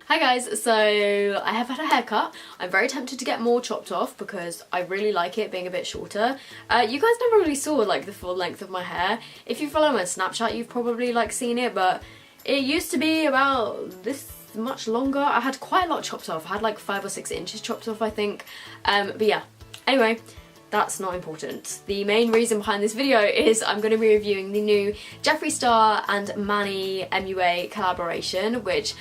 Hi guys, so I have had a haircut. I'm very tempted to get more chopped off because I really like it being a bit shorter. You guys never really saw like the full length of my hair. If you follow my Snapchat, you've probably like seen it, but it used to be about this much longer. I had quite a lot chopped off. I had like 5 or 6 inches chopped off, I think. But yeah, anyway, that's not important. The main reason behind this video is I'm going to be reviewing the new Jeffree Star and MANNY MUA collaboration, which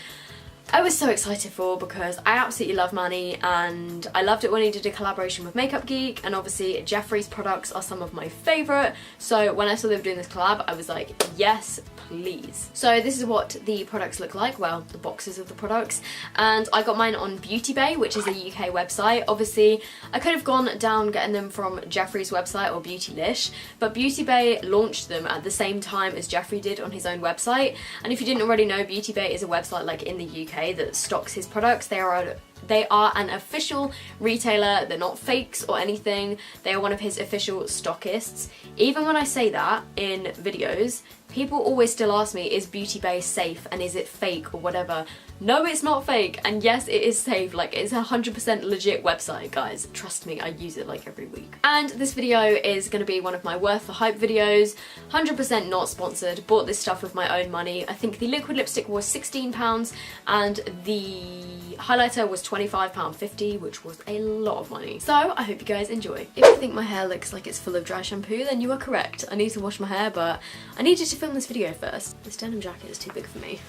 I was so excited for because I absolutely love Manny and I loved it when he did a collaboration with Makeup Geek, and obviously Jeffree's products are some of my favourite, so when I saw they were doing this collab I was like, yes please. So this is what the products look like, well, the boxes of the products, and I got mine on Beauty Bay, which is a UK website. Obviously I could have gone down getting them from Jeffree's website or Beautylish, but Beauty Bay launched them at the same time as Jeffree did on his own website, and if you didn't already know, Beauty Bay is a website like in the UK that stocks his products. They are an official retailer. They're not fakes or anything. They are one of his official stockists. Even when I say that in videos, people always still ask me, is Beauty Bay safe and is it fake or whatever? No, it's not fake, and yes, it is safe. Like, it's a 100% legit website, guys. Trust me, I use it like every week. And this video is going to be one of my worth the hype videos. 100% not sponsored. Bought this stuff with my own money. I think the liquid lipstick was £16 and the highlighter was £25.50, which was a lot of money. So I hope you guys enjoy. If you think my hair looks like it's full of dry shampoo, then you are correct. I need to wash my hair, but I needed to film this video first. This denim jacket is too big for me.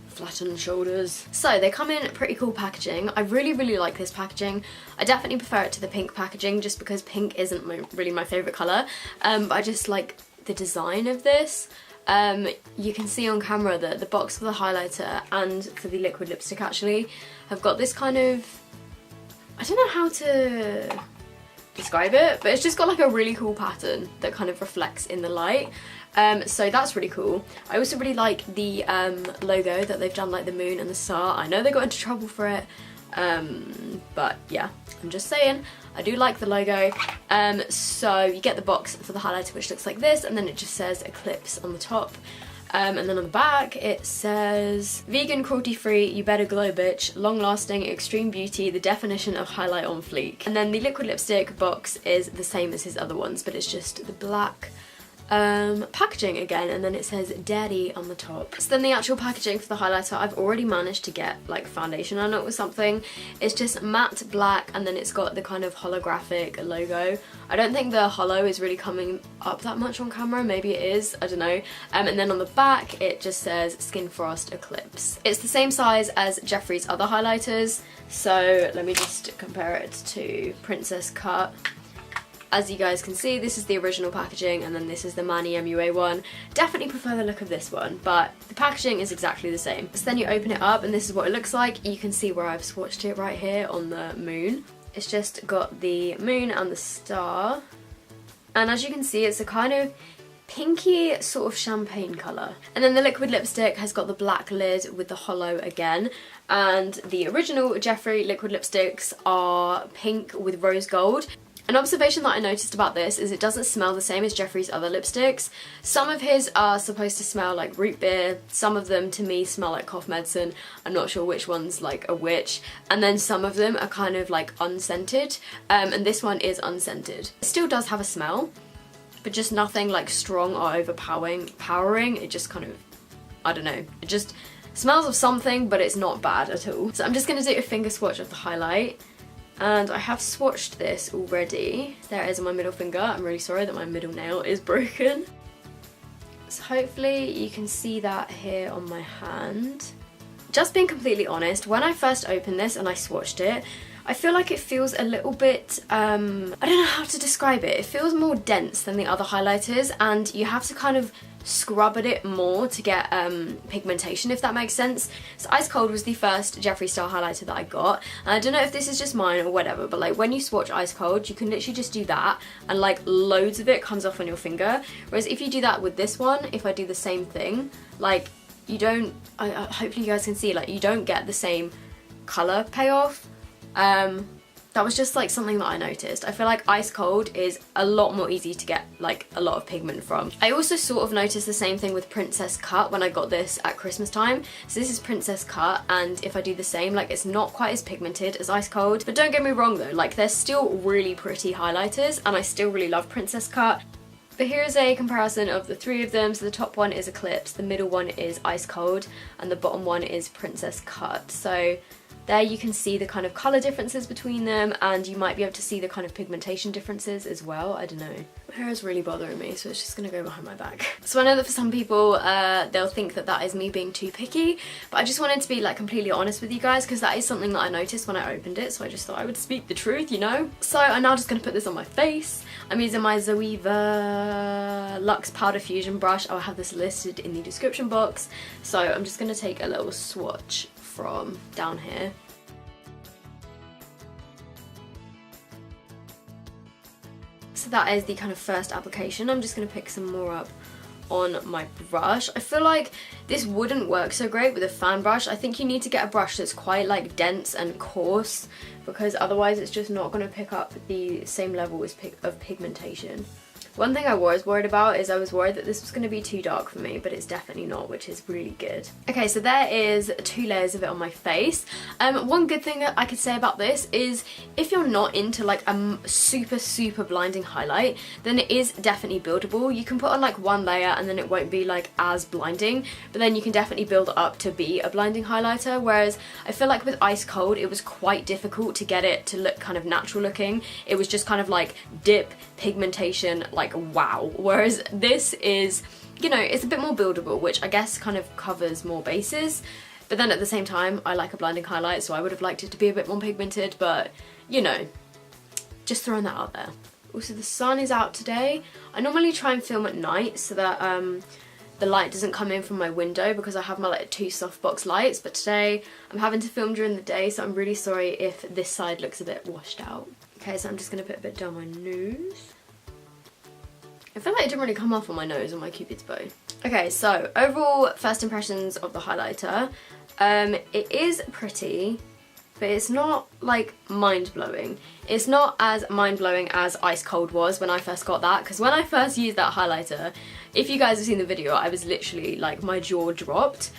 Flattened shoulders. So they come in pretty cool packaging. I really like this packaging. I definitely prefer it to the pink packaging just because pink isn't really my favourite colour, but I just like the design of this. You can see on camera that the box for the highlighter and for the liquid lipstick actually have got this kind of, I don't know how to describe it, but it's just got like a really cool pattern that kind of reflects in the light. So that's really cool. I also really like the logo that they've done, like the moon and the star. I know they got into trouble for it, but yeah, I'm just saying, I do like the logo. So you get the box for the highlighter, which looks like this, and then it just says Eclipse on the top. And then on the back it says, vegan, cruelty free, you better glow bitch, long lasting, extreme beauty, the definition of highlight on fleek. And then the liquid lipstick box is the same as his other ones, but it's just the black packaging again, and then it says daddy on the top. So then the actual packaging for the highlighter, I've already managed to get like foundation on it with something. It's just matte black, and then it's got the kind of holographic logo. I don't think the holo is really coming up that much on camera, maybe it is, I don't know. And then on the back it just says Skin Frost Eclipse. It's the same size as Jeffree's other highlighters, so let me just compare it to Princess Cut. As you guys can see, this is the original packaging, and then this is the MANNY MUA one. Definitely prefer the look of this one, but the packaging is exactly the same. So then you open it up and this is what it looks like. You can see where I've swatched it right here on the moon. It's just got the moon and the star. And as you can see, it's a kind of pinky sort of champagne colour. And then the liquid lipstick has got the black lid with the holo again. And the original Jeffree liquid lipsticks are pink with rose gold. An observation that I noticed about this is it doesn't smell the same as Jeffree's other lipsticks. Some of his are supposed to smell like root beer, some of them to me smell like cough medicine, I'm not sure which one's like a which, and then some of them are kind of like unscented, and this one is unscented. It still does have a smell, but just nothing like strong or overpowering. It just kind of, I don't know, it just smells of something, but it's not bad at all. So I'm just going to do a finger swatch of the highlight. And I have swatched this already. There it is on my middle finger. I'm really sorry that my middle nail is broken. So hopefully you can see that here on my hand. Just being completely honest, when I first opened this and I swatched it, I feel like it feels a little bit, I don't know how to describe it. It feels more dense than the other highlighters, and you have to kind of scrub at it more to get pigmentation, if that makes sense. So Ice Cold was the first Jeffree Star highlighter that I got, and I don't know if this is just mine or whatever, but like when you swatch Ice Cold, you can literally just do that and like loads of it comes off on your finger, whereas if you do that with this one, if I do the same thing, like you don't, hopefully you guys can see, like you don't get the same colour payoff. That was just like something that I noticed. I feel like ice cold is a lot more easy to get like a lot of pigment from. I also sort of noticed the same thing with Princess Cut when I got this at Christmas time. So this is Princess Cut, and if I do the same, like it's not quite as pigmented as ice cold. But don't get me wrong though, like they're still really pretty highlighters and I still really love Princess Cut. But here's a comparison of the three of them. So the top one is Eclipse, the middle one is Ice Cold, and the bottom one is Princess Cut. So there you can see the kind of colour differences between them, and you might be able to see the kind of pigmentation differences as well. I don't know. My hair is really bothering me, so it's just going to go behind my back. So I know that for some people, they'll think that that is me being too picky, but I just wanted to be like completely honest with you guys, because that is something that I noticed when I opened it, so I just thought I would speak the truth, you know? So I'm now just going to put this on my face. I'm using my Zoeva Luxe Powder Fusion brush. I'll have this listed in the description box. So I'm just going to take a little swatch from down here. So that is the kind of first application. I'm just going to pick some more up on my brush. I feel like this wouldn't work so great with a fan brush. I think you need to get a brush that's quite like dense and coarse, because otherwise it's just not going to pick up the same level of pigmentation. One thing I was worried about is I was worried that this was going to be too dark for me, but it's definitely not, which is really good. Okay, so there is 2 layers of it on my face. One good thing that I could say about this is if you're not into like a super blinding highlight, then it is definitely buildable. You can put on like 1 layer and then it won't be like as blinding, but then you can definitely build up to be a blinding highlighter, whereas I feel like with Ice Cold it was quite difficult to get it to look kind of natural looking. It was just kind of like dip, pigmentation, like wow, whereas this is, you know, it's a bit more buildable, which I guess kind of covers more bases, but then at the same time I like a blinding highlight, so I would have liked it to be a bit more pigmented, but you know, just throwing that out there. Also, the sun is out today. I normally try and film at night so that the light doesn't come in from my window, because I have my like 2 softbox lights, but today I'm having to film during the day, so I'm really sorry if this side looks a bit washed out. Okay, so I'm just going to put a bit down my nose. I feel like it didn't really come off on my nose on my Cupid's bow. Okay, so overall first impressions of the highlighter. It is pretty, but it's not like mind-blowing. It's not as mind-blowing as Ice Cold was when I first got that, because when I first used that highlighter, if you guys have seen the video, I was literally like, my jaw dropped.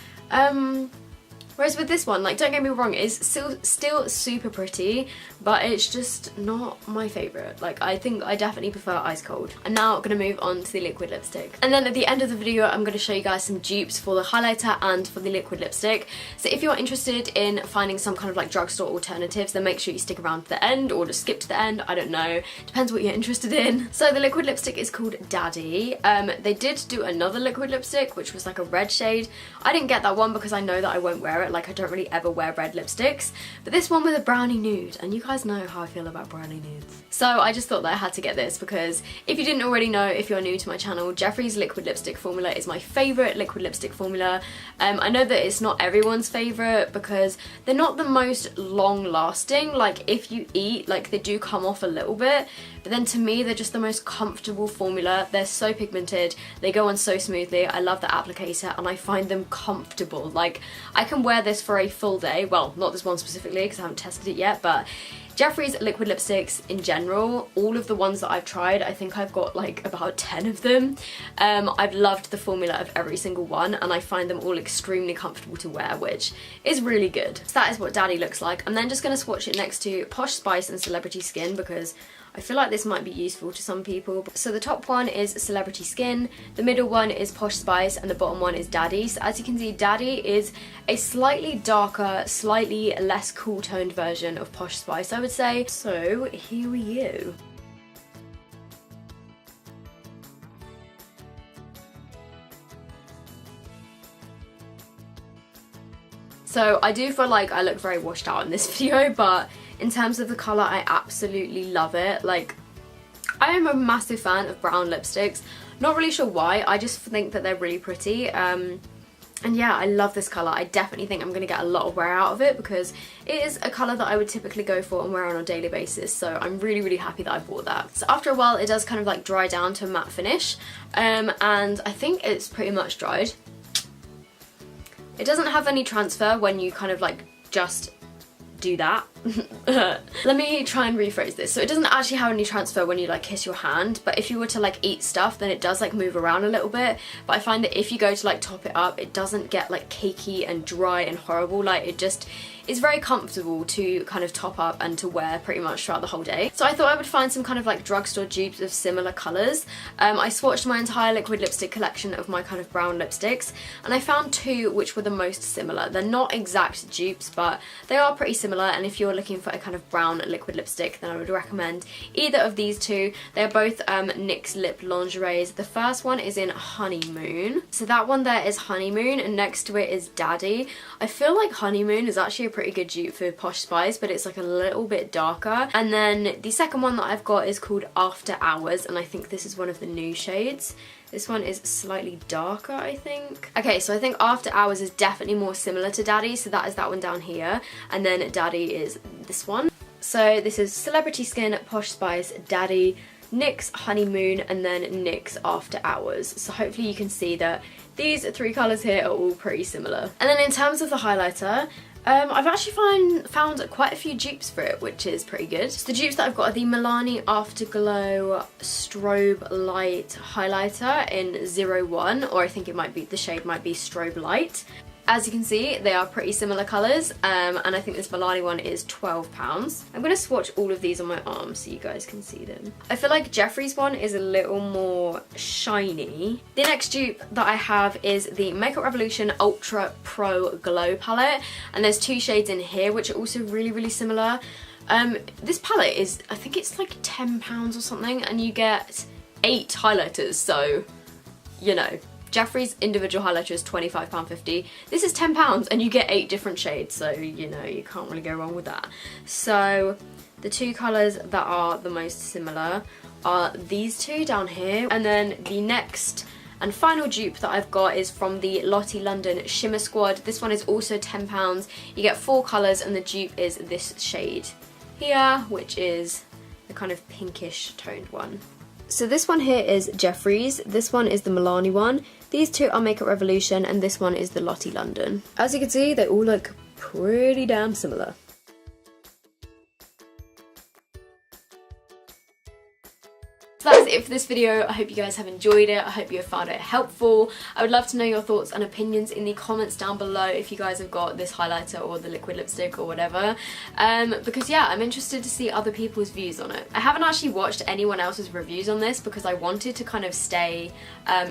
Whereas with this one, like, don't get me wrong, it's still super pretty, but it's just not my favourite. Like, I think I definitely prefer Ice Cold. I'm now going to move on to the liquid lipstick. And then at the end of the video, I'm going to show you guys some dupes for the highlighter and for the liquid lipstick. So if you're interested in finding some kind of like drugstore alternatives, then make sure you stick around to the end, or just skip to the end, I don't know. Depends what you're interested in. So the liquid lipstick is called Daddy. They did do another liquid lipstick, which was like a red shade. I didn't get that one because I know that I won't wear it. Like, I don't really ever wear red lipsticks, but this one with a brownie nude, and you guys know how I feel about brownie nudes. So I just thought that I had to get this, because if you didn't already know, if you're new to my channel, Jeffree's liquid lipstick formula is my favourite liquid lipstick formula. I know that it's not everyone's favourite because they're not the most long lasting. Like, if you eat, like, they do come off a little bit, but then to me they're just the most comfortable formula. They're so pigmented, they go on so smoothly. I love the applicator and I find them comfortable. Like, I can wear this for a full day. Well, not this one specifically because I haven't tested it yet, but Jeffree's liquid lipsticks in general, all of the ones that I've tried, I think I've got like about 10 of them. I've loved the formula of every single one, and I find them all extremely comfortable to wear, which is really good. So that is what Daddy looks like. I'm then just going to swatch it next to Posh Spice and Celebrity Skin, because I feel like this might be useful to some people. So the top one is Celebrity Skin, the middle one is Posh Spice, and the bottom one is Daddy. So as you can see, Daddy is a slightly darker, slightly less cool toned version of Posh Spice, I would say. So here we go. So I do feel like I look very washed out in this video, but in terms of the colour, I absolutely love it. Like, I am a massive fan of brown lipsticks. Not really sure why, I just think that they're really pretty. And yeah, I love this colour. I definitely think I'm going to get a lot of wear out of it, because it is a colour that I would typically go for and wear on a daily basis. So I'm really happy that I bought that. So after a while, it does kind of like dry down to a matte finish. And I think it's pretty much dried. It doesn't have any transfer when you kind of like just do that. Let me try and rephrase this. So it doesn't actually have any transfer when you like kiss your hand, but if you were to like eat stuff, then it does like move around a little bit. But I find that if you go to like top it up, it doesn't get like cakey and dry and horrible. Like it just is very comfortable to kind of top up and to wear pretty much throughout the whole day. So I thought I would find some kind of like drugstore dupes of similar colours. I swatched my entire liquid lipstick collection of my kind of brown lipsticks, and I found two which were the most similar. They're not exact dupes, but they are pretty similar, and if you're looking for a kind of brown liquid lipstick, then I would recommend either of these two. They're both NYX Lip Lingeries. The first one is in Honeymoon. So that one there is Honeymoon, and next to it is Daddy. I feel like Honeymoon is actually a pretty good dupe for Posh Spice, but it's like a little bit darker. And then the second one that I've got is called After Hours, and I think this is one of the new shades. This one is slightly darker, I think. Okay, so I think After Hours is definitely more similar to Daddy, so that is that one down here. And then Daddy is this one. So this is Celebrity Skin, Posh Spice, Daddy, NYX Honeymoon, and then NYX After Hours. So hopefully you can see that these three colours here are all pretty similar. And then in terms of the highlighter, I've actually found quite a few dupes for it, which is pretty good. So the dupes that I've got are the Milani Afterglow Strobe Light Highlighter in 01, or I think it might be, the shade might be Strobe Light. As you can see, they are pretty similar colours, and I think this Milani one is £12. I'm going to swatch all of these on my arm so you guys can see them. I feel like Jeffree's one is a little more shiny. The next dupe that I have is the Makeup Revolution Ultra Pro Glow palette, and there's two shades in here which are also really, really similar. This palette is, I think it's like £10 or something, and you get 8 highlighters, so, you know. Jeffree's individual highlighter is £25.50. This is £10 and you get 8 different shades, so you know, you can't really go wrong with that. So the two colours that are the most similar are these two down here, and then the next and final dupe that I've got is from the Lottie London Shimmer Squad. This one is also £10. You get 4 colours and the dupe is this shade here, which is the kind of pinkish toned one. So this one here is Jeffree's, this one is the Milani one, these two are Makeup Revolution, and this one is the Lottie London. As you can see, they all look pretty damn similar. So that is it for this video. I hope you guys have enjoyed it. I hope you have found it helpful. I would love to know your thoughts and opinions in the comments down below if you guys have got this highlighter or the liquid lipstick or whatever. Because yeah, I'm interested to see other people's views on it. I haven't actually watched anyone else's reviews on this because I wanted to kind of stay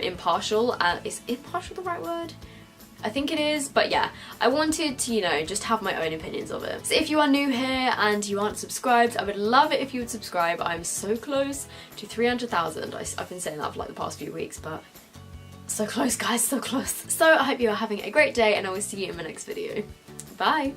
impartial. Is impartial the right word? I think it is, but yeah, I wanted to, you know, just have my own opinions of it. So if you are new here and you aren't subscribed, I would love it if you would subscribe. I'm so close to 300,000. I've been saying that for like the past few weeks, but so close, guys, so close. So I hope you are having a great day, and I will see you in my next video. Bye!